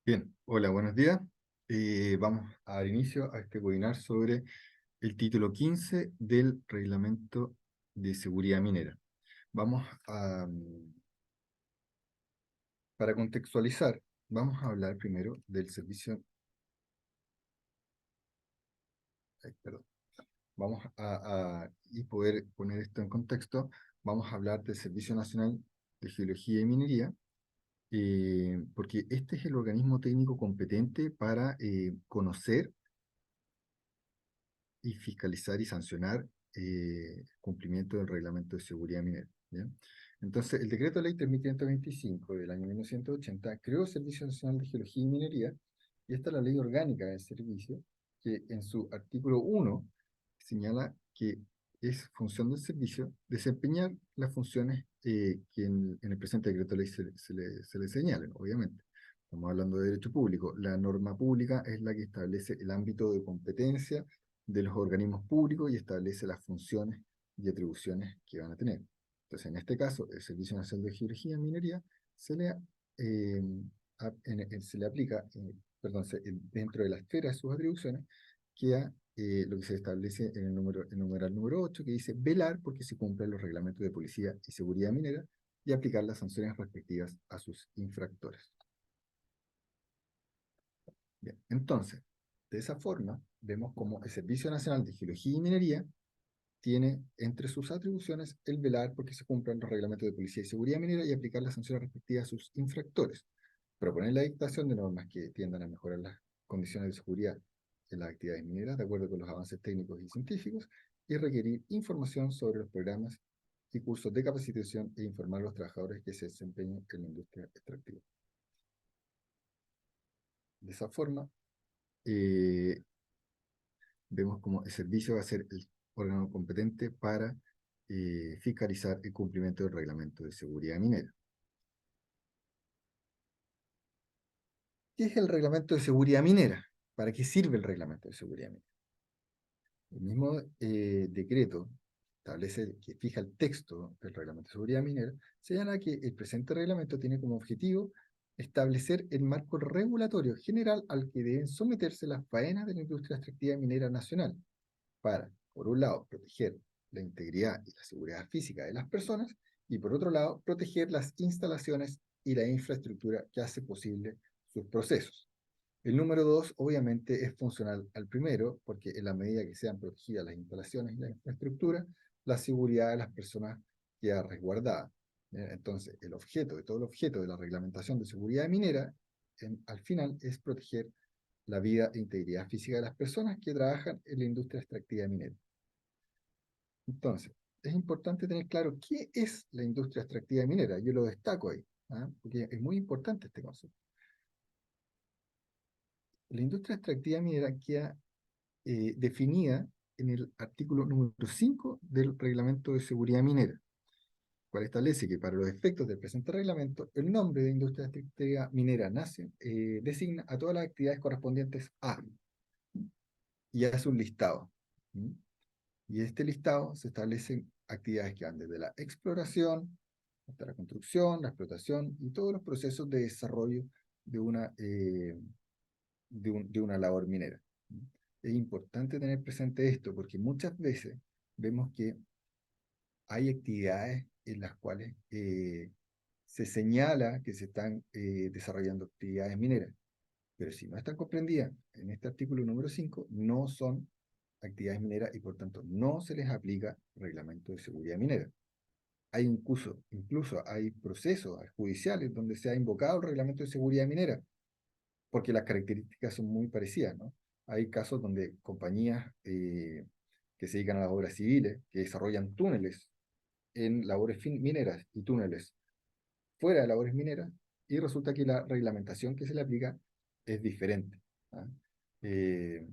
Bien, hola, buenos días. Vamos a dar inicio a este webinar sobre el título 15 del Reglamento de Seguridad Minera. Vamos a, para contextualizar, vamos a hablar primero del servicio, perdón, y poder poner esto en contexto, vamos a hablar del Servicio Nacional de Geología y Minería, porque este es el organismo técnico competente para conocer y fiscalizar y sancionar cumplimiento del Reglamento de Seguridad Minera. ¿Ya? Entonces, el Decreto Ley 3.525 del año 1980 creó el Servicio Nacional de Geología y Minería, y esta es la ley orgánica del servicio, que en su artículo 1 señala que es función del servicio desempeñar las funciones que en el presente decreto ley se le señalen, obviamente. Estamos hablando de derecho público. La norma pública es la que establece el ámbito de competencia de los organismos públicos y establece las funciones y atribuciones que van a tener. Entonces, en este caso, el Servicio Nacional de Geología y Minería se le, eh, se le aplica, perdón, dentro de la esfera de sus atribuciones, queda lo que se establece en el numeral número 8, que dice velar porque se cumplan los reglamentos de policía y seguridad minera y aplicar las sanciones respectivas a sus infractores. Bien, entonces, de esa forma, vemos como el Servicio Nacional de Geología y Minería tiene entre sus atribuciones el velar porque se cumplan los reglamentos de policía y seguridad minera y aplicar las sanciones respectivas a sus infractores, proponer la dictación de normas que tiendan a mejorar las condiciones de seguridad en las actividades mineras de acuerdo con los avances técnicos y científicos, y requerir información sobre los programas y cursos de capacitación e informar a los trabajadores que se desempeñan en la industria extractiva. De esa forma, eh, vemos como el servicio va a ser el órgano competente para fiscalizar el cumplimiento del reglamento de seguridad minera. ¿Qué es el reglamento de seguridad minera? ¿Para qué sirve el reglamento de seguridad minera? El mismo decreto establece que fija el texto del reglamento de seguridad minera, señala que el presente reglamento tiene como objetivo establecer el marco regulatorio general al que deben someterse las faenas de la industria extractiva minera nacional, para, por un lado, proteger la integridad y la seguridad física de las personas, y por otro lado, proteger las instalaciones y la infraestructura que hace posible sus procesos. El número 2, obviamente, es funcional al primero, porque en la medida que sean protegidas las instalaciones y la infraestructura, la seguridad de las personas queda resguardada. Entonces, el objeto de todo el objeto de la reglamentación de seguridad minera, al final, es proteger la vida e integridad física de las personas que trabajan en la industria extractiva minera. Entonces, es importante tener claro qué es la industria extractiva minera. Yo lo destaco ahí, porque es muy importante este concepto. La industria extractiva minera queda definida en el artículo número 5 del Reglamento de Seguridad Minera, cual establece que para los efectos del presente reglamento, el nombre de industria extractiva minera designa a todas las actividades correspondientes a, y hace un listado. Y en este listado se establecen actividades que van desde la exploración hasta la construcción, la explotación y todos los procesos de desarrollo de de una labor minera. Es importante tener presente esto porque muchas veces vemos que hay actividades en las cuales se señala que se están desarrollando actividades mineras, pero si no están comprendidas en este artículo número 5, no son actividades mineras y por tanto no se les aplica reglamento de seguridad minera. Hay incluso hay procesos judiciales donde se ha invocado el reglamento de seguridad minera, porque las características son muy parecidas, ¿no? Hay casos donde compañías que se dedican a las obras civiles, que desarrollan túneles en labores mineras y túneles fuera de labores mineras, y resulta que la reglamentación que se le aplica es diferente. ¿Ah? Eh,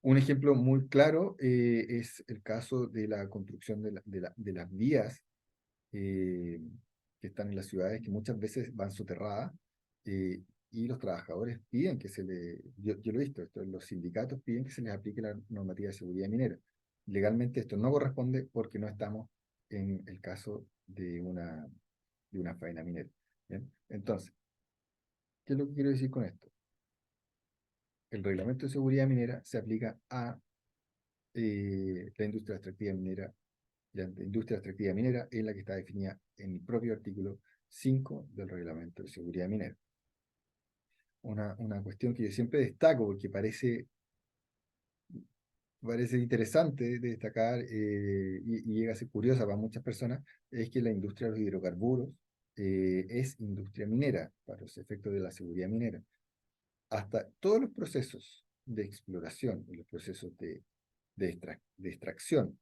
un ejemplo muy claro es el caso de la construcción de las vías eh, que están en las ciudades, que muchas veces van soterradas, y los trabajadores piden que yo lo he visto, los sindicatos piden que se les aplique la normativa de seguridad minera. Legalmente esto no corresponde porque no estamos en el caso de una faena minera. ¿Bien? Entonces, ¿Qué es lo que quiero decir con esto? El reglamento de seguridad minera se aplica a la industria extractiva minera. La industria extractiva minera es la que está definida en el propio artículo 5 del reglamento de seguridad minera. Una cuestión que yo siempre destaco porque parece interesante de destacar y llega a ser curiosa para muchas personas, es que la industria de los hidrocarburos es industria minera para los efectos de la seguridad minera. Hasta todos los procesos de exploración y los procesos de extracción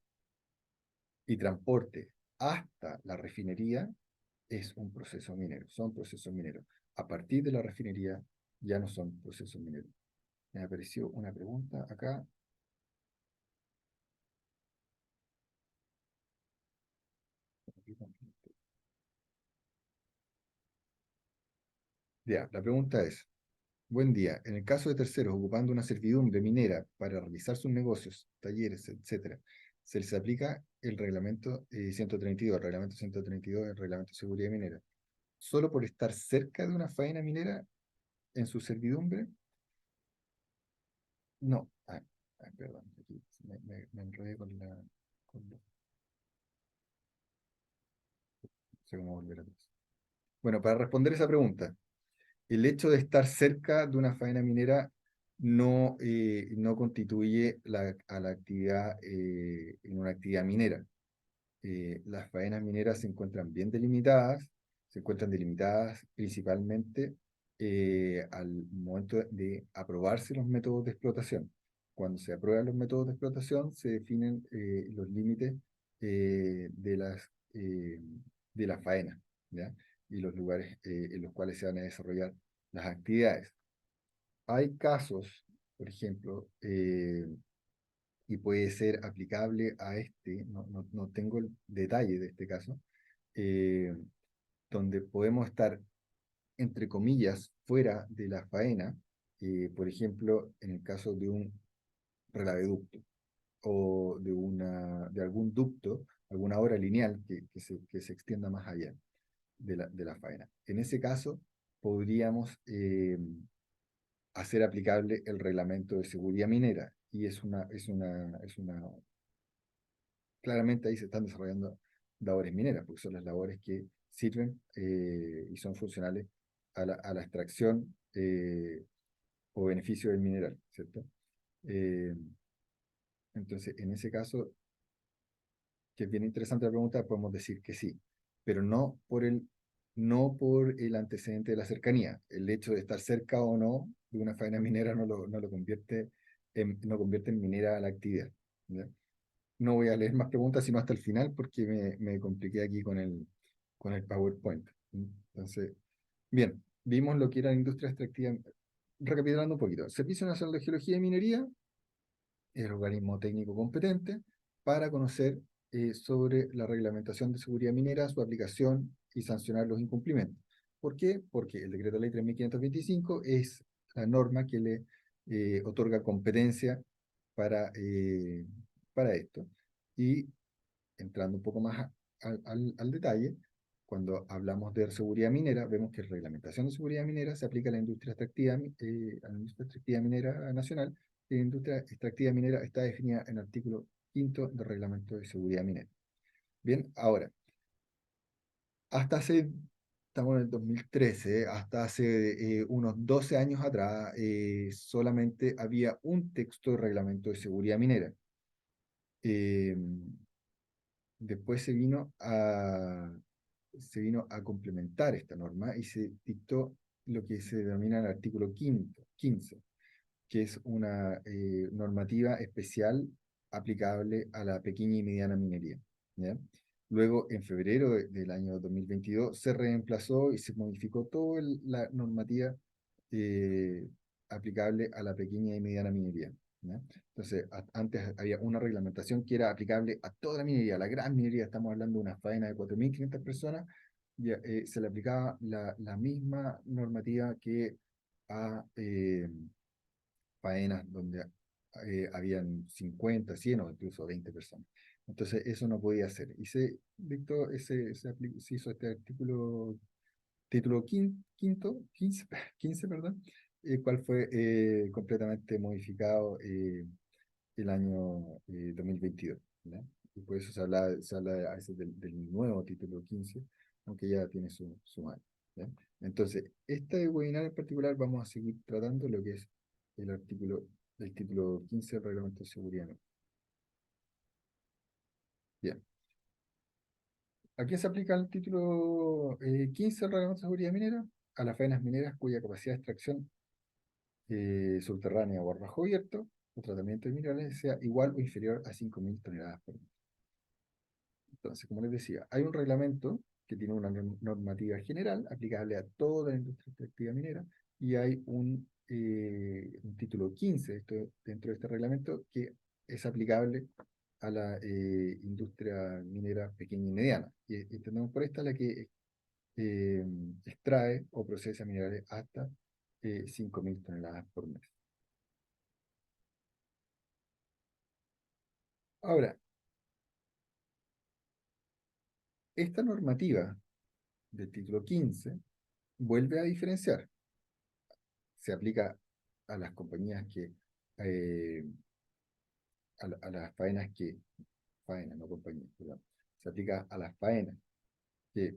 y transporte hasta la refinería es un proceso minero, son procesos mineros. A partir de la refinería ya no son procesos mineros. Me apareció una pregunta acá. Ya, la pregunta es, buen día, en el caso de terceros ocupando una servidumbre minera para realizar sus negocios, talleres, etcétera, se les aplica el reglamento 132, el reglamento 132, el reglamento de seguridad minera, solo por estar cerca de una faena minera en su servidumbre. No, perdón, aquí me enredé con no sé cómo volver atrás. Bueno, para responder esa pregunta, el hecho de estar cerca de una faena minera no constituye a la actividad en una actividad minera. Las faenas mineras se encuentran bien delimitadas, se encuentran delimitadas principalmente al momento de aprobarse los métodos de explotación. Cuando se aprueban los métodos de explotación, se definen los límites de de la faena, ¿ya? Y los lugares en los cuales se van a desarrollar las actividades. Hay casos, por ejemplo, y puede ser aplicable a no tengo el detalle de este caso, eh, donde podemos estar, entre comillas, fuera de la faena, por ejemplo, en el caso de un relaveducto o de algún ducto, alguna obra lineal que se extienda más allá de la faena. En ese caso, podríamos hacer aplicable el reglamento de seguridad minera y claramente ahí se están desarrollando labores mineras, porque son las labores que sirven y son funcionales a la extracción o beneficio del mineral, ¿cierto? Eh, entonces, en ese caso, que es bien interesante la pregunta, podemos decir que sí, pero no por el antecedente de la cercanía. El hecho de estar cerca o no de una faena minera no lo convierte no convierte en minera a la actividad, ¿ya? No voy a leer más preguntas, sino hasta el final, porque me compliqué aquí con el PowerPoint. Entonces, bien, vimos lo que era la industria extractiva. Recapitulando un poquito, Servicio Nacional de Geología y Minería es el organismo técnico competente para conocer sobre la reglamentación de seguridad minera, su aplicación y sancionar los incumplimientos. ¿Por qué? Porque el decreto ley 3525 es la norma que le otorga competencia para esto. Y entrando un poco más al detalle, cuando hablamos de seguridad minera, vemos que la reglamentación de seguridad minera se aplica a la industria extractiva, a la industria extractiva minera nacional. Y la industria extractiva minera está definida en el artículo 5 del reglamento de seguridad minera. Bien, ahora, hasta hace, estamos en el 2013, hasta hace unos 12 años atrás, solamente había un texto de reglamento de seguridad minera. Eh, Después se vino a complementar esta norma y se dictó lo que se denomina el artículo 15, que es una normativa especial aplicable a la pequeña y mediana minería, ¿ya? Luego, en febrero del año 2022, se reemplazó y se modificó toda la normativa eh, aplicable a la pequeña y mediana minería, ¿ya? Entonces, antes había una reglamentación que era aplicable a toda la minería, la gran minería, estamos hablando de una faena de 4.500 personas, ya, se le aplicaba la misma normativa que a faenas donde habían 50, 100 o incluso 20 personas. Entonces, eso no podía ser. Y se dictó, se hizo este artículo Título quinto, 15, 15, perdón, cual fue completamente modificado el año 2022, ¿ya? Y por eso se habla a veces del nuevo título 15, aunque ya tiene su año, ¿ya? Entonces, este webinar en particular vamos a seguir tratando lo que es el el título 15 del Reglamento de Seguridad. Bien. ¿A quién se aplica el título 15 del Reglamento de Seguridad Minera? A las faenas mineras cuya capacidad de extracción subterránea o a bajo abierto o tratamiento de minerales sea igual o inferior a 5.000 toneladas por mes. Entonces, como les decía, hay un reglamento que tiene una normativa general aplicable a toda la industria extractiva minera y hay un título 15 dentro de este reglamento que es aplicable a la industria minera pequeña y mediana. Y entendemos por esta la que eh, extrae o procesa minerales hasta 5.000 toneladas por mes. Ahora, esta normativa del título 15 vuelve a diferenciar. Se aplica a las compañías eh, a las faenas, no compañías, perdón. Se aplica a las faenas que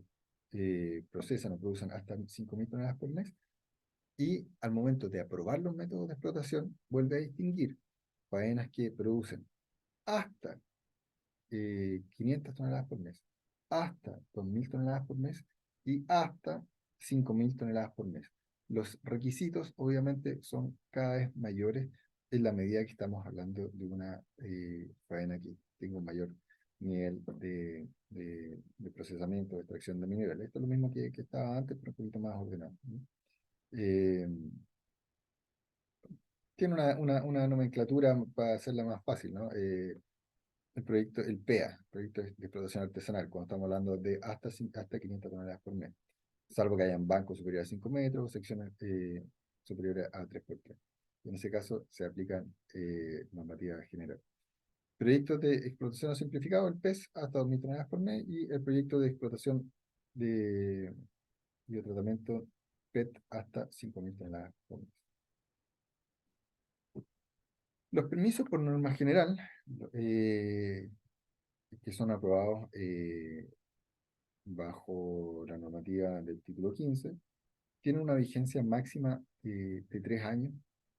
procesan o producen hasta 5.000 toneladas por mes y al momento de aprobar los métodos de explotación vuelve a distinguir faenas que producen hasta 500 toneladas por mes, hasta 2.000 toneladas por mes y hasta 5.000 toneladas por mes. Los requisitos obviamente son cada vez mayores en la medida que estamos hablando de una faena que tenga un mayor nivel de procesamiento, de extracción de minerales. Esto es lo mismo que estaba antes, pero un poquito más ordenado, ¿no? Eh, Tiene una nomenclatura para hacerla más fácil, ¿no? El proyecto, el PEA, Proyecto de Explotación Artesanal, cuando estamos hablando de hasta 500 toneladas por mes, salvo que hayan bancos superiores a 5 metros o secciones superiores a 3x3. En ese caso se aplican normativas generales. Proyectos de explotación simplificado, el PES, hasta 2.000 toneladas por mes, y el proyecto de explotación de biotratamiento PET hasta 5.000 toneladas por mes. Los permisos por norma general, eh, que son aprobados bajo la normativa del título 15, tiene una vigencia máxima de 3 años,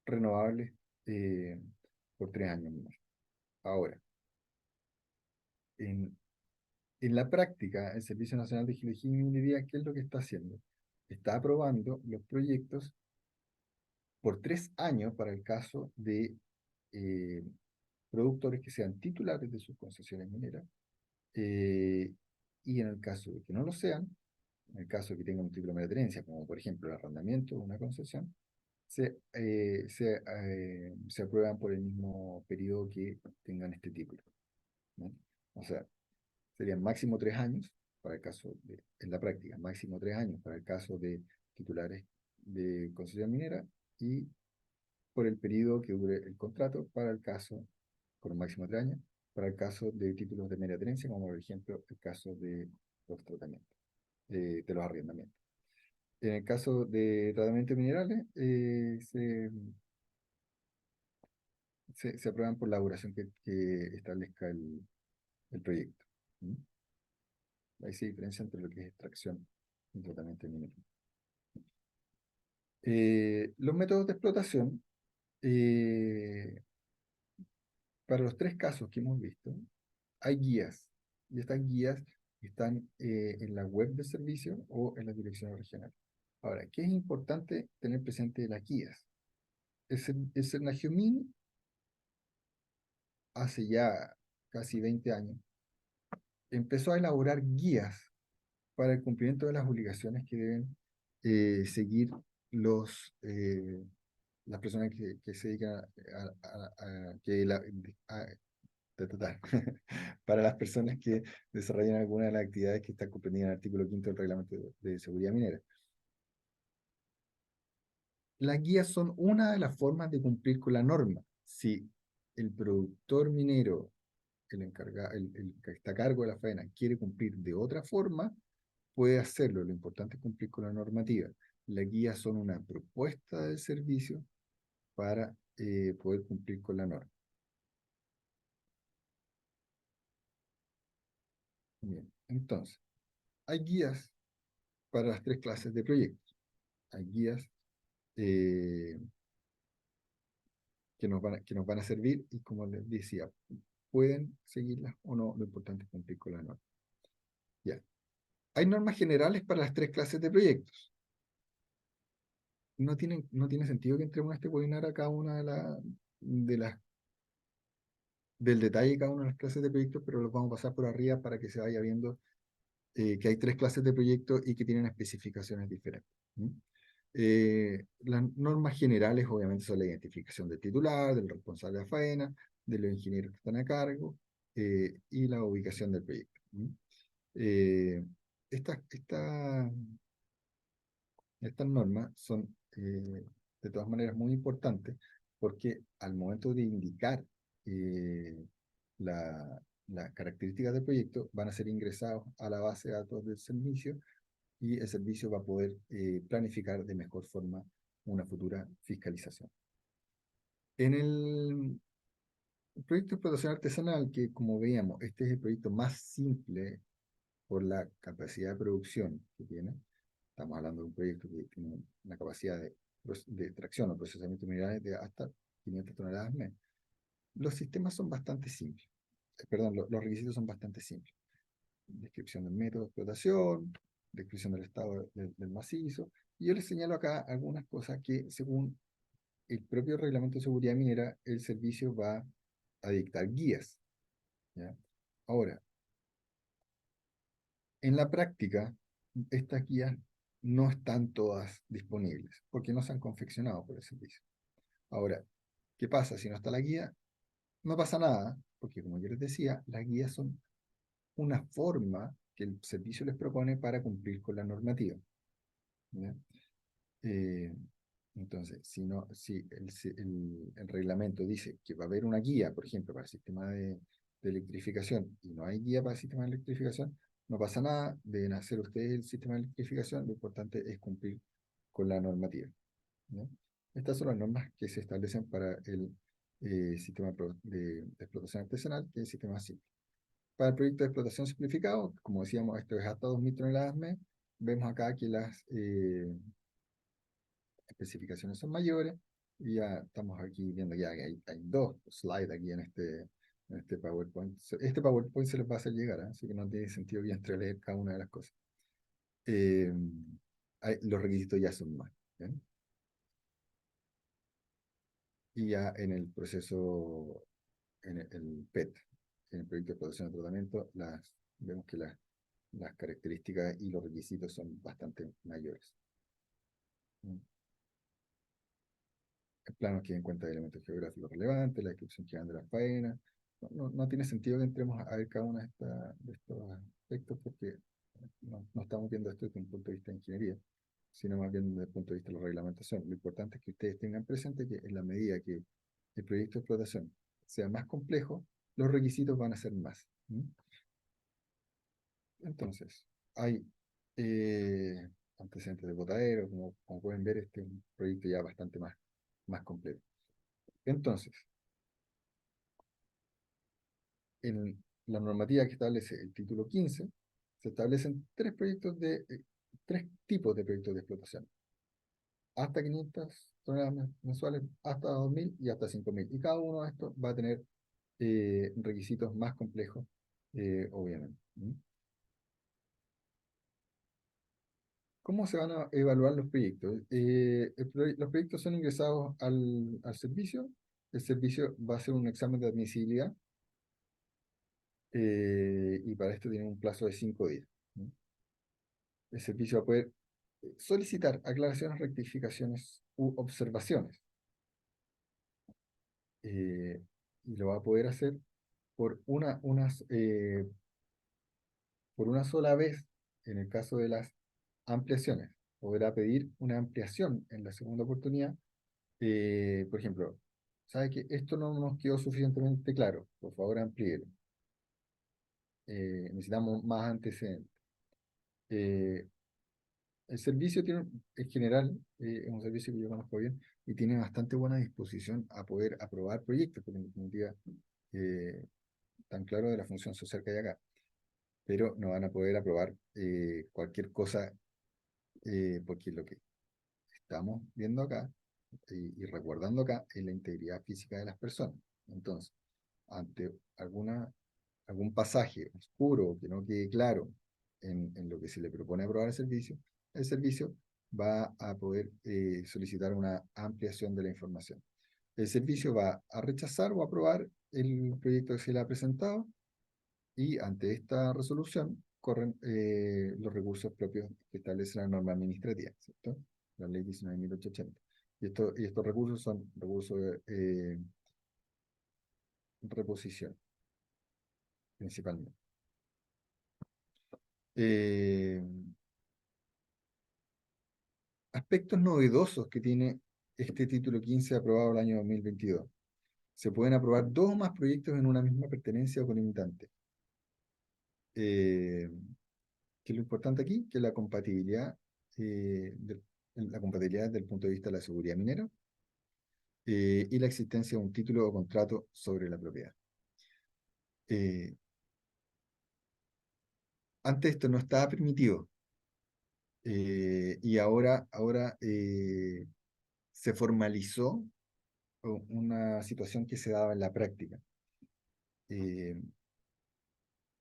renovables eh, por 3 años más. Ahora, en, en la práctica, el Servicio Nacional de Geología y Minería, ¿qué es lo que está haciendo? Está aprobando los proyectos por 3 años para el caso de eh, productores que sean titulares de sus concesiones mineras, eh, y en el caso de que no lo sean, en el caso de que tengan un título de meretenencia, como por ejemplo el arrendamiento de una concesión, se aprueban por el mismo periodo que tengan este título, ¿no? O sea, serían máximo 3 años para el caso en la práctica, máximo 3 años para el caso de titulares de concesión minera y por el periodo que dure el contrato para el caso, por un máximo de 3 años, para el caso de títulos de mera tenencia, como por ejemplo el caso de los tratamientos, de los arrendamientos. En el caso de tratamientos minerales, se aprueban por la duración que establezca el proyecto. ¿Mm? Ahí se diferencia entre lo que es extracción y tratamiento minero. Los métodos de explotación, eh, para los 3 casos que hemos visto, hay guías. Y estas guías están en la web del servicio o en las direcciones regionales. Ahora, ¿qué es importante tener presente de las guías? El Senagiomín hace ya casi 20 años empezó a elaborar guías para el cumplimiento de las obligaciones que deben seguir las personas que se dedican a- para las personas que desarrollan alguna de las actividades que están comprendidas en el artículo 5 del Reglamento de Seguridad Minera. Las guías son una de las formas de cumplir con la norma. Si el productor minero, el que está a cargo de la faena, quiere cumplir de otra forma, puede hacerlo, lo importante es cumplir con la normativa. Las guías son una propuesta del servicio para poder cumplir con la norma. Bien, entonces, hay guías para las tres clases de proyectos. Hay guías eh, que nos van a servir y como les decía, pueden seguirlas o no, lo importante es cumplir con la norma. Ya. Hay normas generales para las tres clases de proyectos. No tiene sentido que entremos a este webinar a cada una de las, del detalle de cada una de las clases de proyectos, pero los vamos a pasar por arriba para que se vaya viendo que hay tres clases de proyectos y que tienen especificaciones diferentes. ¿Mm? Las normas generales obviamente son la identificación del titular, del responsable de la faena, de los ingenieros que están a cargo y la ubicación del proyecto. ¿Mm? Eh, estas, estas, estas normas son de todas maneras muy importantes porque al momento de indicar eh, las características del proyecto van a ser ingresados a la base de datos del servicio y el servicio va a poder planificar de mejor forma una futura fiscalización. En el proyecto de explotación artesanal, que como veíamos, este es el proyecto más simple por la capacidad de producción que tiene. Estamos hablando de un proyecto que tiene una capacidad de extracción o procesamiento de minerales de hasta 500 toneladas mes. Los sistemas son bastante simples. Perdón, los requisitos son bastante simples. Descripción del método de explotación, descripción del estado del macizo. Y yo les señalo acá algunas cosas que, según el propio reglamento de seguridad minera, el servicio va a dictar guías. ¿Ya? Ahora, en la práctica, estas guías no están todas disponibles porque no se han confeccionado por el servicio. Ahora, ¿qué pasa si no está la guía? No pasa nada, porque como yo les decía, las guías son una forma que el servicio les propone para cumplir con la normativa. ¿Ya? Eh, entonces, si el reglamento dice que va a haber una guía, por ejemplo, para el sistema de electrificación, y no hay guía para el sistema de electrificación, no pasa nada, deben hacer ustedes el sistema de electrificación, lo importante es cumplir con la normativa. ¿No? Estas son las normas que se establecen para el sistema de explotación artesanal, que es el sistema simple. Para el proyecto de explotación simplificado, como decíamos, esto es hasta 2.000 toneladas mes, vemos acá que las especificaciones son mayores, y ya estamos aquí viendo ya que hay dos slides aquí en este PowerPoint. Este PowerPoint se les va a hacer llegar, ¿eh? Así que no tiene sentido que entreleer cada una de las cosas. Eh, los requisitos ya son más. ¿Bien? Y ya en el proceso, en el PET, en el proyecto de explotación de tratamiento, vemos que las características y los requisitos son bastante mayores. ¿Mm? El plano que en cuenta de elementos geográficos relevantes, la descripción general de las faenas. No tiene sentido que entremos a ver cada uno de estos aspectos porque no estamos viendo esto desde un punto de vista de ingeniería, sino más bien desde el punto de vista de la reglamentación. Lo importante es que ustedes tengan presente que en la medida que el proyecto de explotación sea más complejo, los requisitos van a ser más. ¿Mm? Entonces, hay antecedentes de botadero, como pueden ver, este es un proyecto ya bastante más completo. Entonces, en la normativa que establece el título 15, se establecen tres tipos de proyectos de explotación. Hasta 500 toneladas mensuales, hasta 2.000 y hasta 5.000. Y cada uno de estos va a tener requisitos más complejos, obviamente. ¿Mm? ¿Cómo se van a evaluar los proyectos? Los proyectos son ingresados al servicio. El servicio va a hacer un examen de admisibilidad y para esto tiene un plazo de 5 días. ¿Mm? El servicio va a poder solicitar aclaraciones, rectificaciones u observaciones. eh, y lo va a poder hacer por por una sola vez en el caso de las ampliaciones. Podrá pedir una ampliación en la segunda oportunidad. Por ejemplo, ¿sabe que esto no nos quedó suficientemente claro? Por favor, amplíelo. Necesitamos más antecedentes. Eh, el servicio tiene, en general, es un servicio que yo conozco bien y tiene bastante buena disposición a poder aprobar proyectos, porque en definitiva eh, tan claro de la función social que hay acá, pero no van a poder aprobar cualquier cosa, porque lo que estamos viendo acá y recordando acá es la integridad física de las personas. Entonces, ante algún pasaje oscuro que no quede claro en lo que se le propone aprobar el servicio va a poder solicitar una ampliación de la información. El servicio va a rechazar o aprobar el proyecto que se le ha presentado y ante esta resolución corren los recursos propios que establece la norma administrativa, ¿cierto? La ley 19.880. Y estos recursos son recursos de reposición, principalmente. Eh, Aspectos novedosos que tiene este título 15 aprobado el año 2022. Se pueden aprobar dos o más proyectos en una misma pertenencia o colimitante. Eh, ¿Qué es lo importante aquí? Que la compatibilidad desde el punto de vista de la seguridad minera y la existencia de un título o contrato sobre la propiedad. Eh, Antes esto no estaba permitido y ahora se formalizó una situación que se daba en la práctica. Eh,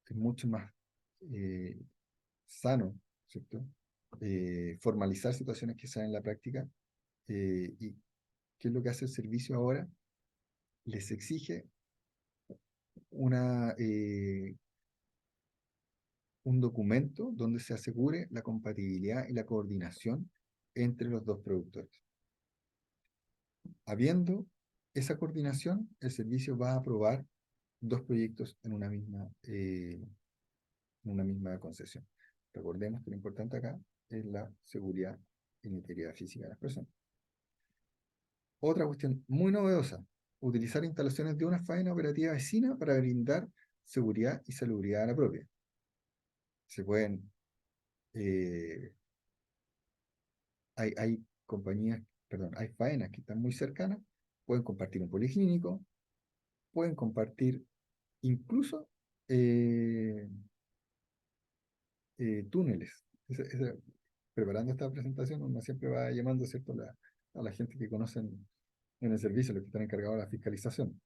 es mucho más eh, sano, ¿cierto? Formalizar situaciones que se dan en la práctica y ¿qué es lo que hace el servicio ahora? Les exige una, un documento donde se asegure la compatibilidad y la coordinación entre los dos productores. Habiendo esa coordinación, el servicio va a aprobar dos proyectos en una misma concesión. Recordemos que lo importante acá es la seguridad y la integridad física de las personas. Otra cuestión muy novedosa, utilizar instalaciones de una faena operativa vecina para brindar seguridad y salubridad a la propia. Se pueden, eh, hay compañías, perdón, hay faenas que están muy cercanas, pueden compartir un policlínico, pueden compartir incluso eh, túneles. Preparando esta presentación, uno siempre va llamando, ¿cierto?, a la gente que conocen en el servicio, los que están encargados de la fiscalización.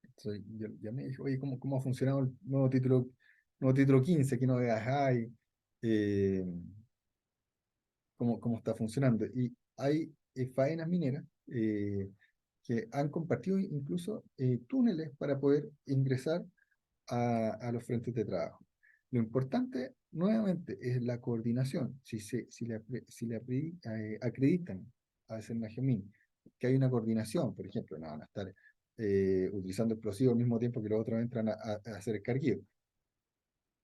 Entonces, ya me dijo, oye, ¿cómo ha funcionado el nuevo título 15? ¿Qué novedades hay? Eh, ¿Cómo está funcionando? Y hay faenas mineras que han compartido incluso túneles para poder ingresar a los frentes de trabajo. Lo importante, nuevamente, es la coordinación. Si le acreditan a Senagemín que hay una coordinación, por ejemplo, no van a estar utilizando explosivos al mismo tiempo que los otros entran a hacer escarguío.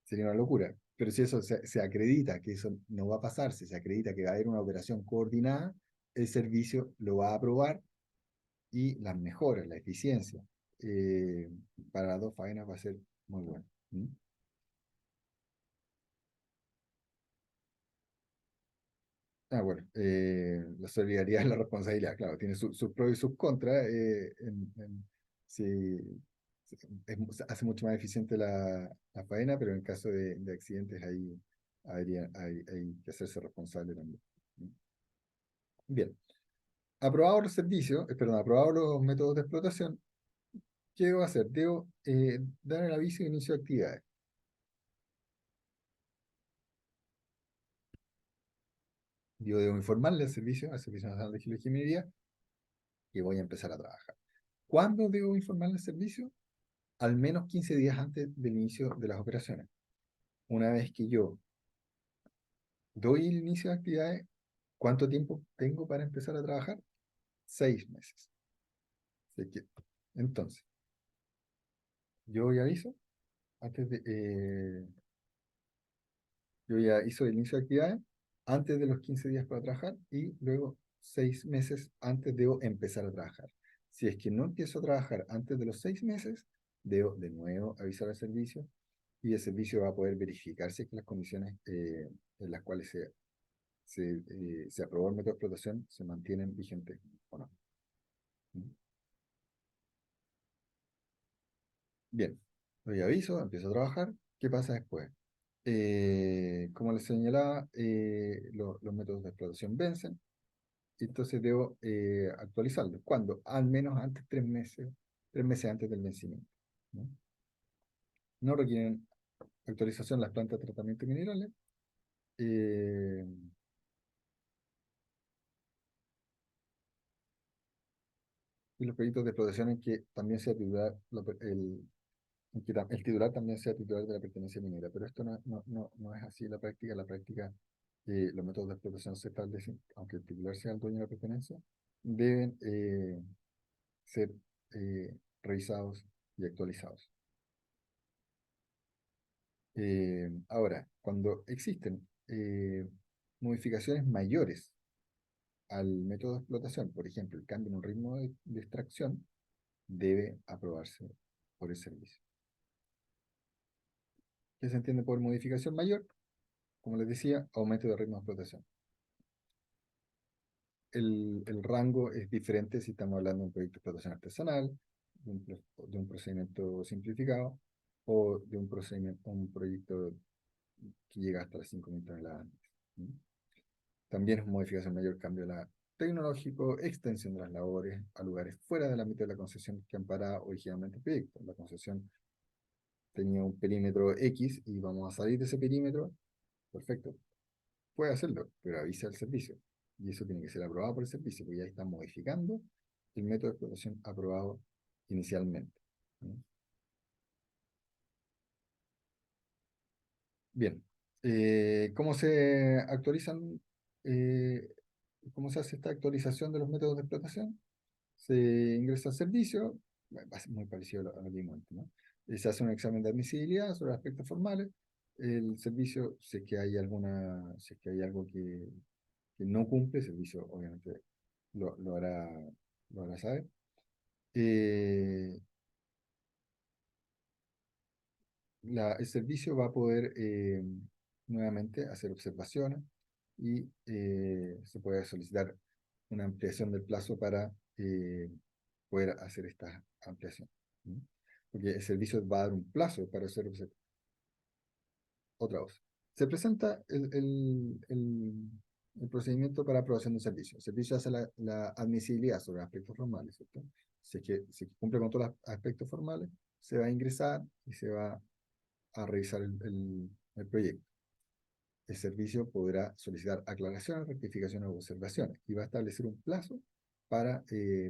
Sería una locura. Pero si eso se acredita que eso no va a pasar, si se acredita que va a haber una operación coordinada, el servicio lo va a aprobar y las mejoras, la eficiencia eh, para las dos faenas va a ser muy buena. ¿Mm? Bueno, la solidaridad y la responsabilidad, claro, tiene sus pros y sus contras. Sí, hace mucho más eficiente la faena, pero en caso de accidentes ahí hay que hacerse responsable también. Bien, aprobados los servicios, perdón, aprobados los métodos de explotación, ¿qué debo hacer? Debo dar el aviso de inicio de actividades. Yo debo informarle al Servicio Nacional de Geología y Minería, que voy a empezar a trabajar. ¿Cuándo debo informarle al servicio? Al menos 15 días antes del inicio de las operaciones. Una vez que yo doy el inicio de actividades, ¿cuánto tiempo tengo para empezar a trabajar? 6 meses. Así que, entonces, yo ya aviso, antes de, yo ya hizo el inicio de actividades, antes de los 15 días para trabajar y luego 6 meses antes debo empezar a trabajar. Si es que no empiezo a trabajar antes de los 6 meses, debo de nuevo avisar al servicio y el servicio va a poder verificar si es que las condiciones en las cuales se aprobó el método de explotación se mantienen vigentes o no. ¿Mm? Bien, doy aviso, empiezo a trabajar. ¿Qué pasa después? Como les señalaba, los métodos de explotación vencen, y entonces debo actualizarlos. ¿Cuándo? Al menos antes, 3 meses antes del vencimiento. ¿No? No requieren actualización las plantas de tratamiento de minerales. eh, y los proyectos de explotación en que también sea titular, en que el titular también sea titular de la pertenencia minera. Pero esto no es así en la práctica. En la práctica, los métodos de explotación se establecen, aunque el titular sea el dueño de la pertenencia, deben ser revisados y actualizados. Ahora, cuando existen modificaciones mayores al método de explotación, por ejemplo, el cambio en un ritmo de extracción, debe aprobarse por el servicio. ¿Qué se entiende por modificación mayor? Como les decía, aumento de ritmo de explotación. El rango es diferente si estamos hablando de un proyecto de explotación artesanal, de un procedimiento simplificado, o de un proyecto que llega hasta las 5.000 toneladas. ¿Mm? También es modificación mayor cambio tecnológico, extensión de las labores a lugares fuera del ámbito de la concesión que amparaba originalmente el proyecto. La concesión tenía un perímetro X y vamos a salir de ese perímetro. Perfecto, puede hacerlo, pero avisa al servicio. Y eso tiene que ser aprobado por el servicio, porque ya está modificando el método de explotación aprobado inicialmente. ¿Mm? Bien, ¿cómo se actualizan? eh, ¿Cómo se hace esta actualización de los métodos de explotación? Se ingresa al servicio, bueno, va a ser muy parecido a lo que vimos antes, ¿no? Se hace un examen de admisibilidad sobre aspectos formales. El servicio, si es que hay si es que hay algo que no cumple, el servicio obviamente lo, lo hará, lo hará saber. Eh, el servicio va a poder nuevamente hacer observaciones, y se puede solicitar una ampliación del plazo para poder hacer esta ampliación. ¿Mm? Porque el servicio va a dar un plazo para hacer otra cosa. Se presenta el procedimiento para aprobación del servicio. El servicio hace la admisibilidad sobre aspectos formales, ¿cierto? Si cumple con todos los aspectos formales, se va a ingresar y se va a revisar el proyecto. El servicio podrá solicitar aclaraciones, rectificaciones o observaciones, y va a establecer un plazo para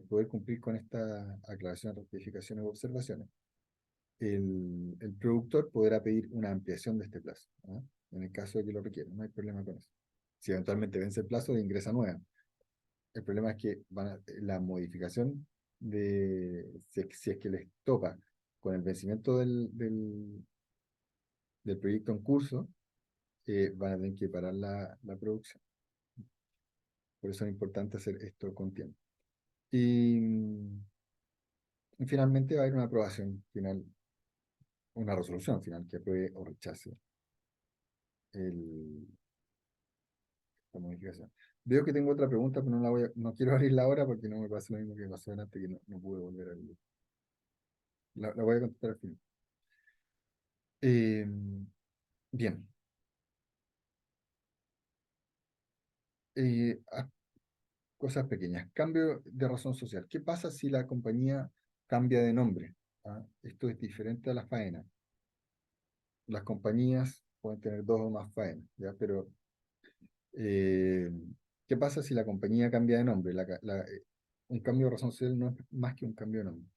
poder cumplir con estas aclaraciones, rectificaciones o observaciones. El productor podrá pedir una ampliación de este plazo, ¿no? En el caso de que lo requiera, no hay problema con eso. Si eventualmente vence el plazo, ingresa nueva. El problema es que la modificación si es que les toca con el vencimiento del proyecto en curso, van a tener que parar la producción. Por eso es importante hacer esto con tiempo. Y finalmente va a haber una aprobación final, una resolución final que apruebe o rechace el, la modificación. Veo que tengo otra pregunta, pero no quiero abrirla ahora porque no me pasa lo mismo que pasó antes, que no pude volver a abrirla. La voy a contestar al final. Eh, Bien. Eh, ah, Cosas pequeñas. Cambio de razón social. ¿Qué pasa si la compañía cambia de nombre? ¿Ah? Esto es diferente a la faena. Las compañías pueden tener dos o más faenas, ¿ya? Pero, eh, ¿qué pasa si la compañía cambia de nombre? Un cambio de razón social no es más que un cambio de nombre.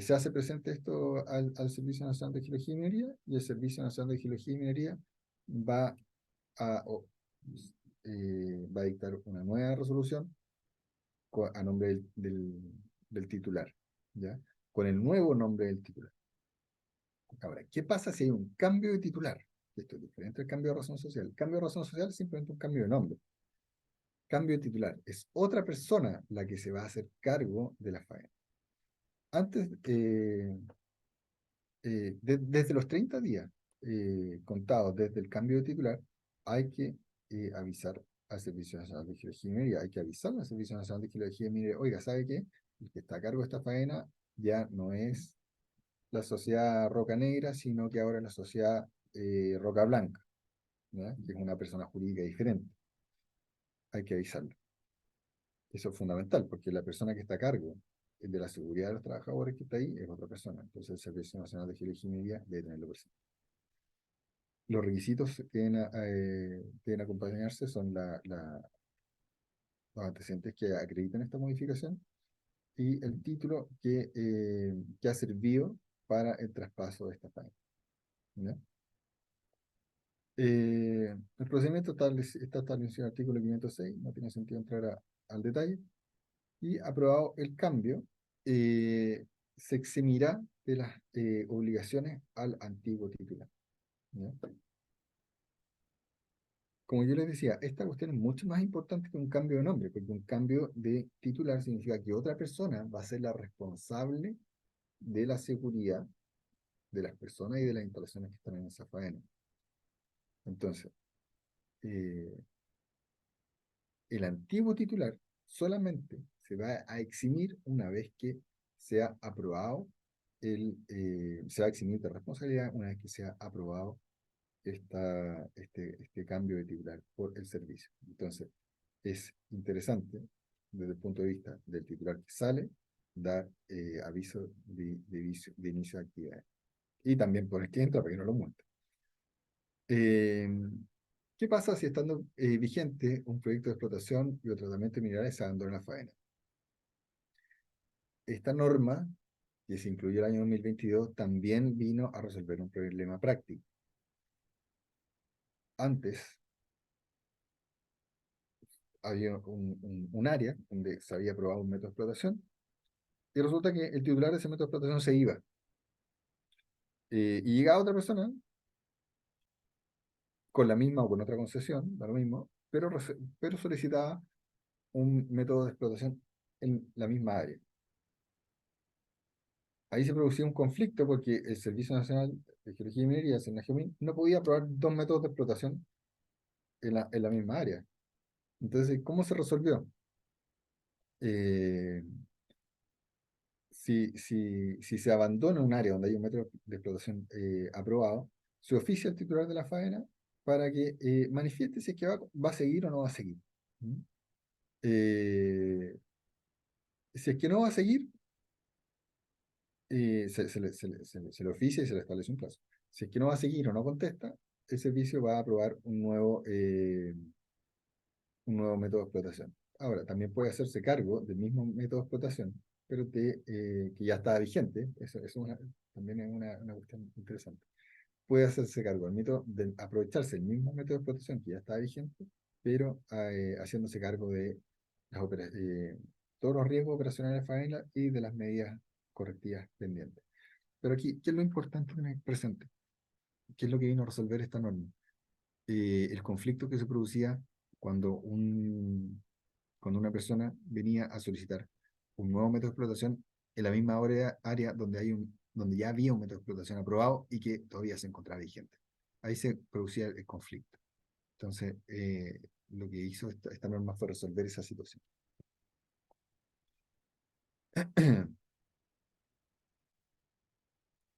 Se hace presente esto al Servicio Nacional de Geología y Minería, y el Servicio Nacional de Geología y Minería va a, o, va a dictar una nueva resolución a nombre del titular, ¿ya? Con el nuevo nombre del titular. Ahora, ¿qué pasa si hay un cambio de titular? Esto es diferente al cambio de razón social. El cambio de razón social es simplemente un cambio de nombre. Cambio de titular. Es otra persona la que se va a hacer cargo de la faena. Antes, desde los 30 días contados desde el cambio de titular, hay que avisar al Servicio Nacional de Geología y Minería, hay que avisar al Servicio Nacional de Geología y Minería, oiga, ¿sabe qué? El que está a cargo de esta faena ya no es la sociedad Roca Negra, sino que ahora es la sociedad Roca Blanca, ¿ya? Que es una persona jurídica diferente. Hay que avisarlo. Eso es fundamental, porque la persona que está a cargo de la seguridad de los trabajadores que está ahí es otra persona. Entonces el Servicio Nacional de Geología y Minería debe tenerlo presente. Los requisitos que deben acompañarse son los antecedentes que acreditan esta modificación y el título que ha servido para el traspaso de esta faena, ¿ya? El procedimiento está establecido en el artículo 506, no tiene sentido entrar al detalle, y aprobado el cambio, eh, se eximirá de las obligaciones al antiguo titular, ¿ya? Como yo les decía, esta cuestión es mucho más importante que un cambio de nombre, porque un cambio de titular significa que otra persona va a ser la responsable de la seguridad de las personas y de las instalaciones que están en esa faena. Entonces, eh, el antiguo titular solamente se va a eximir una vez que sea aprobado se va a eximir de responsabilidad una vez que sea aprobado este cambio de titular por el servicio. Entonces, es interesante desde el punto de vista del titular que sale, dar aviso de inicio de actividad. Y también por el que entra para que no lo multen. Eh, ¿Qué pasa si estando vigente un proyecto de explotación y o tratamiento de minerales se abandona la faena? Esta norma, que se incluyó el año 2022, también vino a resolver un problema práctico. Antes había un área donde se había aprobado un método de explotación y resulta que el titular de ese método de explotación se iba. Y llegaba otra persona con la misma o con otra concesión, da lo mismo, pero solicitaba un método de explotación en la misma área. Ahí se producía un conflicto porque el Servicio Nacional de Geología y Minería, SENAGEOMIN, no podía aprobar dos métodos de explotación en la misma área. Entonces, ¿cómo se resolvió? Eh, si se abandona un área donde hay un método de explotación aprobado, se oficia al titular de la faena para que manifieste si es que va a seguir o no va a seguir. ¿Mm? Eh, si es que no va a seguir, se le oficia y se le establece un plazo. Si es que no va a seguir o no contesta, el servicio va a aprobar un nuevo método de explotación. Ahora, también puede hacerse cargo del mismo método de explotación, pero que ya está vigente. También es una cuestión interesante. Puede hacerse cargo del método, de aprovecharse el mismo método de explotación que ya está vigente, pero haciéndose cargo de todos los riesgos operacionales de faena y de las medidas correctivas pendientes. Pero aquí, ¿qué es lo importante tener presente? ¿Qué es lo que vino a resolver esta norma? El conflicto que se producía cuando, cuando una persona venía a solicitar un nuevo método de explotación en la misma área donde ya había un método de explotación aprobado y que todavía se encontraba vigente. Ahí se producía el conflicto. Entonces, lo que hizo esta norma fue resolver esa situación.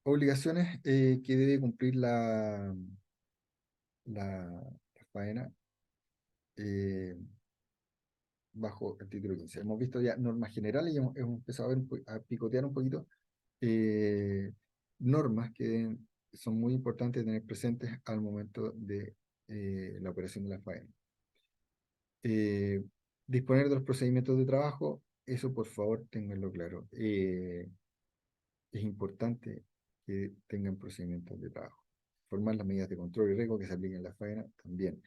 Obligaciones que debe cumplir la faena eh, bajo el título 15. Hemos visto ya normas generales y hemos empezado a picotear un poquito eh, normas que son muy importantes tener presentes al momento de la operación de la faena. Eh, Disponer de los procedimientos de trabajo, eso por favor ténganlo claro. Es importante que tengan procedimientos de trabajo. Formar las medidas de control y riesgo que se apliquen en la faena también.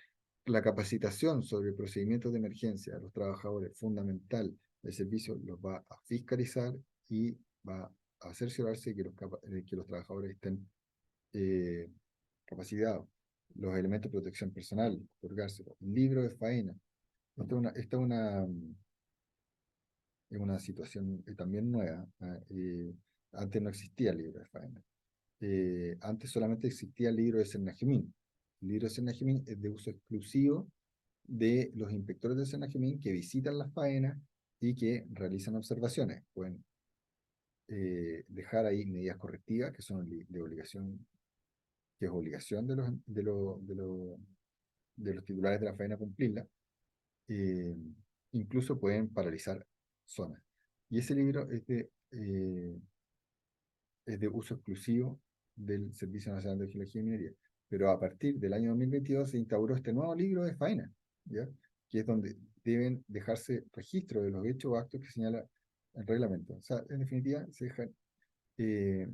La capacitación sobre procedimientos de emergencia a los trabajadores, fundamental. El servicio los va a fiscalizar y va a cerciorarse que los trabajadores estén eh, capacitados. Los elementos de protección personal, otorgárselo. Libro de faena. Es una situación también nueva. Antes no existía el libro de faena. Antes solamente existía el libro de Senajemín. El libro de Senajemín es de uso exclusivo de los inspectores de Senajemín que visitan las faenas y que realizan observaciones. Pueden dejar ahí medidas correctivas que son de obligación, que es obligación de los titulares de la faena cumplirla. eh, Incluso pueden paralizar zonas. Y ese libro es de uso exclusivo del Servicio Nacional de Geología y Minería. Pero a partir del año 2022 se instauró este nuevo libro de faena, ¿ya? Que es donde deben dejarse registro de los hechos o actos que señala el reglamento. O sea, en definitiva, se dejan eh,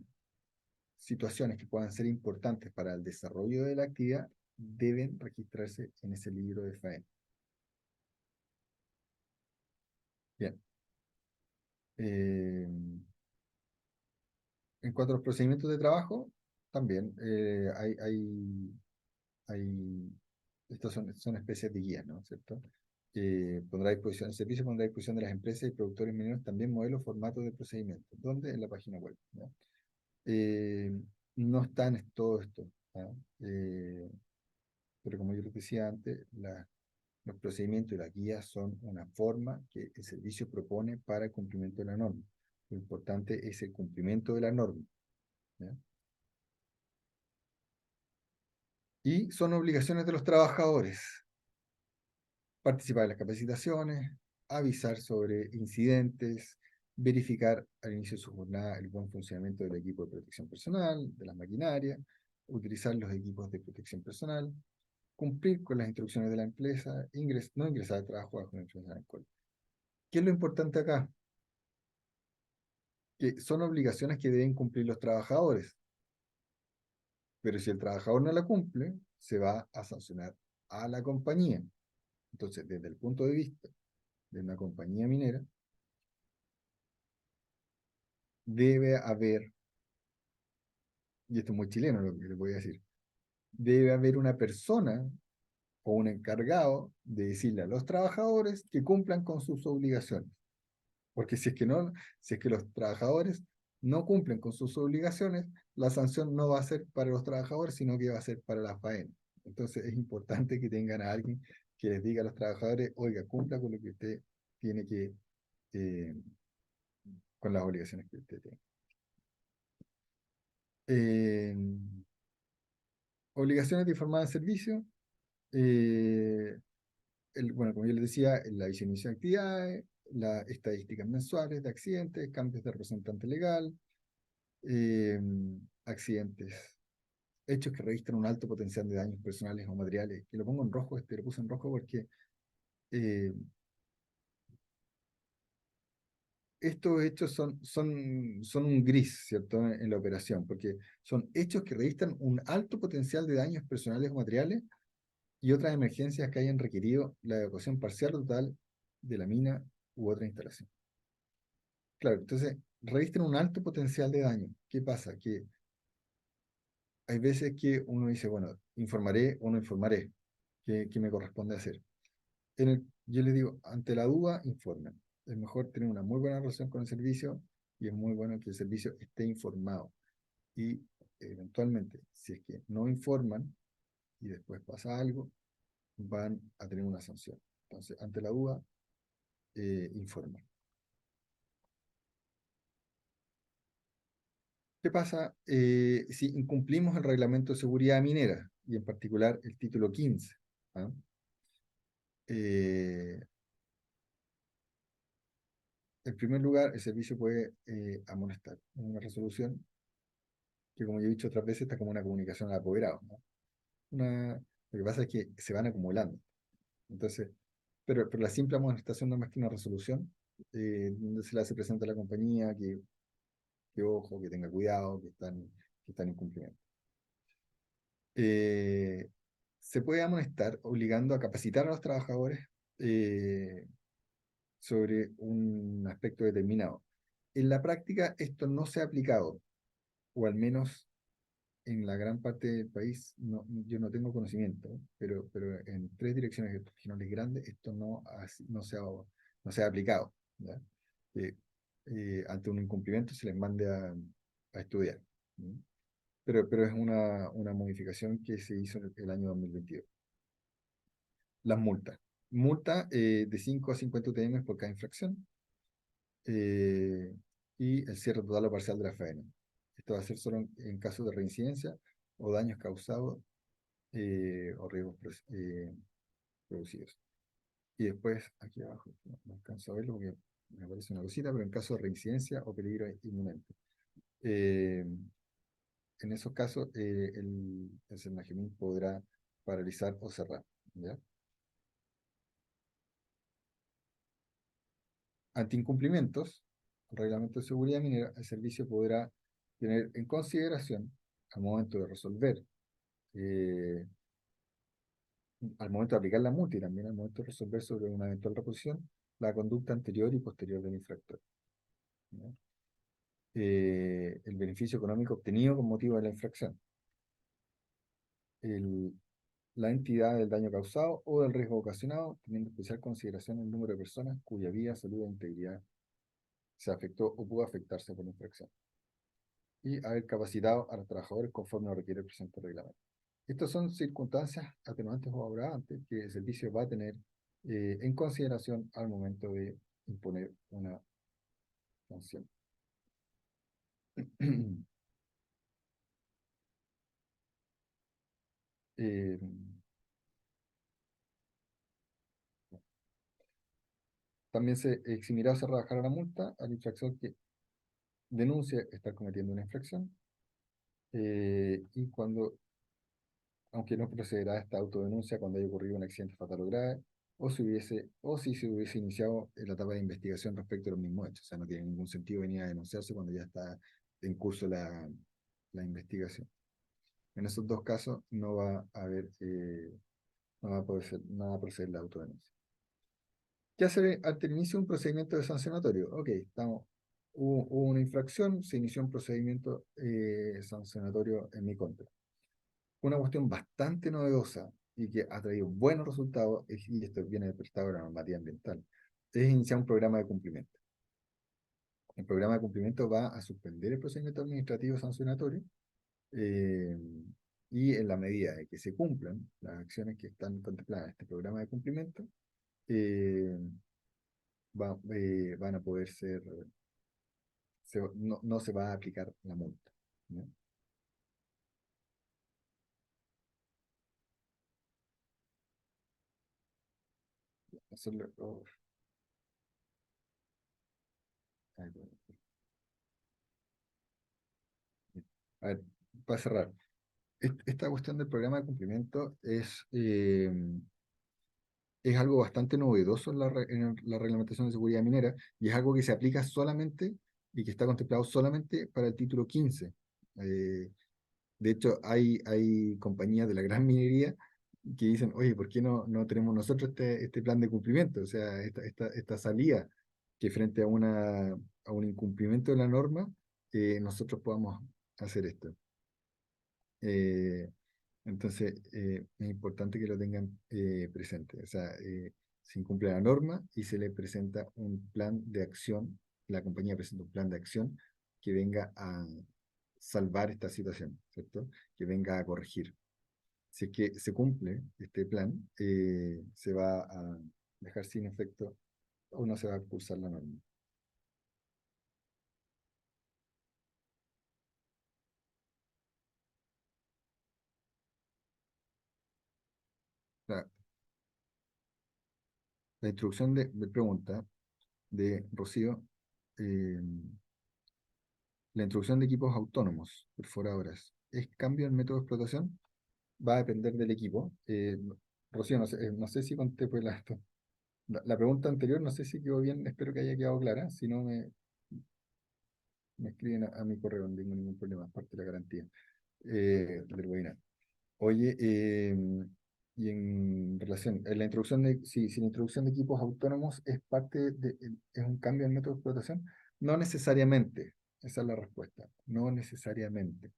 situaciones que puedan ser importantes para el desarrollo de la actividad, deben registrarse en ese libro de faena. Bien. Eh, en cuanto a los procedimientos de trabajo, también hay estas son especies de guías, ¿no? ¿Cierto? Pondrá a disposición, el servicio pondrá a disposición de las empresas y productores mineros también modelos, formatos de procedimiento. ¿Dónde? En la página web, ¿no? No está en todo esto, ¿no? Pero como yo les decía antes, los procedimientos y las guías son una forma que el servicio propone para el cumplimiento de la norma. Lo importante es el cumplimiento de la norma, ¿ya? Y son obligaciones de los trabajadores participar en las capacitaciones, avisar sobre incidentes, verificar al inicio de su jornada el buen funcionamiento del equipo de protección personal, de la maquinaria, utilizar los equipos de protección personal, cumplir con las instrucciones de la empresa, no ingresar al trabajo bajo una influencia de alcohol. ¿Qué es lo importante acá? Que son obligaciones que deben cumplir los trabajadores, pero si el trabajador no la cumple, se va a sancionar a la compañía. Entonces, desde el punto de vista de una compañía minera, debe haber, y esto es muy chileno lo que les voy a decir, debe haber una persona o un encargado de decirle a los trabajadores que cumplan con sus obligaciones. Porque si es que los trabajadores no cumplen con sus obligaciones, la sanción no va a ser para los trabajadores, sino que va a ser para la faena. Entonces es importante que tengan a alguien que les diga a los trabajadores, oiga, cumpla con lo que usted tiene que, eh, con las obligaciones que usted tiene. Eh, Obligaciones de informar al servicio. eh, bueno, como yo les decía, la visibilización de actividades, las estadísticas mensuales de accidentes, cambios de representante legal, eh, accidentes, hechos que registran un alto potencial de daños personales o materiales. Que lo pongo en rojo, lo puse en rojo porque eh, estos hechos son un gris, ¿cierto? En la operación, porque son hechos que registran un alto potencial de daños personales o materiales y otras emergencias que hayan requerido la evacuación parcial o total de la mina u otra instalación. Claro, entonces registran un alto potencial de daño. ¿Qué pasa? Que hay veces que uno dice, bueno, informaré o no informaré. ¿Qué me corresponde hacer? Yo les digo, ante la duda, informen. Es mejor tener una muy buena relación con el servicio y es muy bueno que el servicio esté informado. Y eventualmente, si es que no informan y después pasa algo, van a tener una sanción. Entonces, ante la duda, informen. ¿Qué pasa si incumplimos el reglamento de seguridad minera y en particular el título 15? ¿Ah? Eh, en primer lugar, el servicio puede amonestar una resolución que, como ya he dicho otras veces, está como una comunicación al apoderado, ¿no? Lo que pasa es que se van acumulando. Entonces, pero la simple amonestación no es más que una resolución donde se le hace presente a la compañía que ojo, que tenga cuidado, que están en cumplimiento. Eh, Se puede amonestar obligando a capacitar a los trabajadores eh, sobre un aspecto determinado. En la práctica esto no se ha aplicado, o al menos en la gran parte del país yo no tengo conocimiento, pero en tres direcciones regionales grandes esto no se ha aplicado, ¿ya? Que, ante un incumplimiento se les mande a estudiar, ¿no? pero es una modificación que se hizo en el año 2022. Las multas. Multa de 5 a 50 UTM por cada infracción, eh, y el cierre total o parcial de la faena. Esto va a ser solo en caso de reincidencia o daños causados o riesgos producidos. Y después, aquí abajo, no alcanzo a verlo porque me aparece una cosita, pero en caso de reincidencia o peligro inminente. Eh, en esos casos, el Senagimín podrá paralizar o cerrar. ¿Ya? Ante incumplimientos, el reglamento de seguridad minera, el servicio podrá tener en consideración al momento de resolver, eh, al momento de aplicar la multa y también al momento de resolver sobre una eventual reposición, la conducta anterior y posterior del infractor. ¿Ya? El beneficio económico obtenido con motivo de la infracción, el, la entidad del daño causado o del riesgo ocasionado, teniendo especial consideración el número de personas cuya vida, salud e integridad se afectó o pudo afectarse por la infracción, y haber capacitado a los trabajadores conforme lo requiere el presente reglamento. Estas son circunstancias atenuantes o agravantes que el servicio va a tener en consideración al momento de imponer una sanción. Eh, También se eximirá o se rebajará la multa al infractor que denuncie estar cometiendo una infracción, y cuando, aunque no procederá a esta autodenuncia cuando haya ocurrido un accidente fatal o grave, o si se hubiese iniciado la etapa de investigación respecto a los mismos hechos. O sea, no tiene ningún sentido venir a denunciarse cuando ya está en curso la investigación. En esos dos casos no va a haber, no va a poder ser, no va a proceder la autodenuncia. ¿Qué hacer al inicio de un procedimiento de sancionatorio? Ok, hubo una infracción, se inició un procedimiento sancionatorio en mi contra. Una cuestión bastante novedosa y que ha traído buenos resultados, y esto viene del prestado de la normativa ambiental, es iniciar un programa de cumplimiento. El programa de cumplimiento va a suspender el procedimiento administrativo sancionatorio, eh, y en la medida de que se cumplan las acciones que están contempladas en este programa de cumplimiento, eh, van a poder ser, no se va a aplicar la multa. ¿No? Hacerlo, ay, bueno, a ver, para cerrar, esta cuestión del programa de cumplimiento es algo bastante novedoso en la reglamentación de seguridad minera, y es algo que se aplica solamente y que está contemplado solamente para el título 15. Eh, de hecho, hay compañías de la gran minería que dicen, oye, ¿por qué no tenemos nosotros este plan de cumplimiento? O sea, esta salida que frente a un incumplimiento de la norma, nosotros podamos hacer esto. Eh, entonces, es importante que lo tengan presente. O sea, se incumple la norma y se le presenta un plan de acción, la compañía presenta un plan de acción que venga a salvar esta situación, ¿cierto? Que venga a corregir. Si es que se cumple este plan, se va a dejar sin efecto o no se va a cursar la norma. La, la introducción de pregunta de Rocío, eh, la introducción de equipos autónomos, perforadoras, ¿es cambio en método de explotación? Va a depender del equipo. Rocío, no sé si conté pues la pregunta anterior, no sé si quedó bien, espero que haya quedado clara. Si no, me escriben a mi correo, no tengo ningún problema, es parte de la garantía del webinar. Oye, y en relación, en la introducción si la introducción de equipos autónomos es es un cambio en método de explotación, no necesariamente, esa es la respuesta, no necesariamente.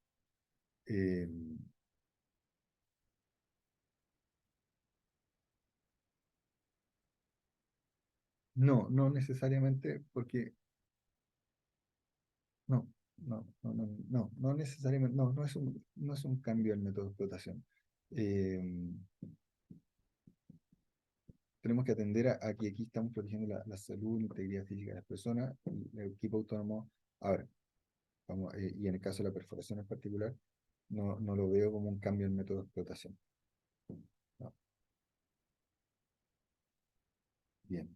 Eh, no necesariamente porque, no. no necesariamente, no es un cambio al método de explotación. Eh, Tenemos que atender a que aquí estamos protegiendo la salud y la integridad física de las personas, el equipo autónomo. Ahora, y en el caso de la perforación en particular, no lo veo como un cambio en método de explotación. No, bien.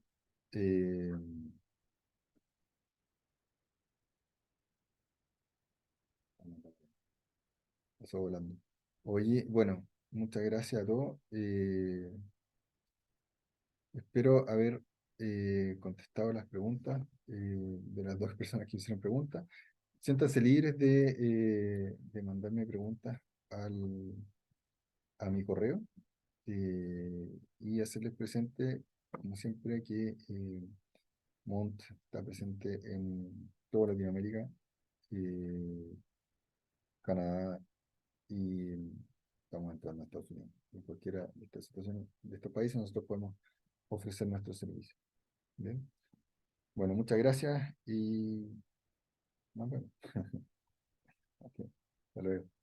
Eh, Pasó volando. Oye, bueno, muchas gracias a todos. Espero haber contestado las preguntas de las dos personas que hicieron preguntas. Siéntanse libres de mandarme preguntas a mi correo y hacerles presente, como siempre, que Mont está presente en toda Latinoamérica, eh, Canadá y estamos entrando a Estados Unidos. En cualquiera de estas situaciones, de estos países, nosotros podemos ofrecer nuestros servicios. Bien. Bueno, muchas gracias y nos vemos. Ok, hasta luego.